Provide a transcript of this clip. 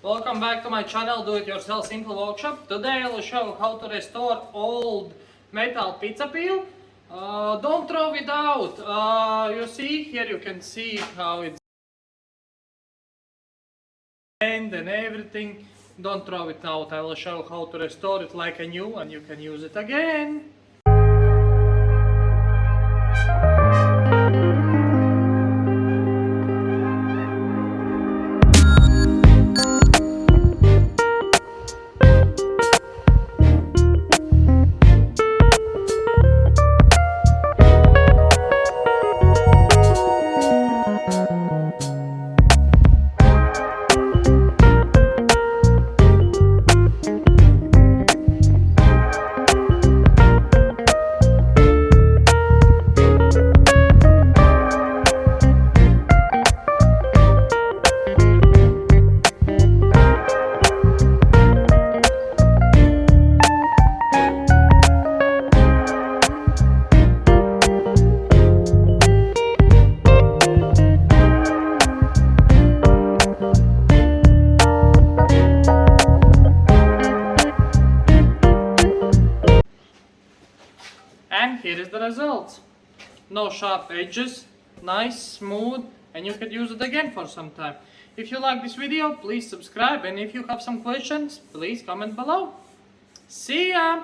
Welcome back to my channel, Do It Yourself Simple Workshop. Today I will show how to restore old metal pizza peel. Don't throw it out. You see, here you can see how it's and everything. Don't throw it out. I will show how to restore it like a new and you can use it again. And here is the result. No sharp edges, nice, smooth, and you can use it again for some time. If you like this video, please subscribe, and if you have some questions, please comment below. See ya!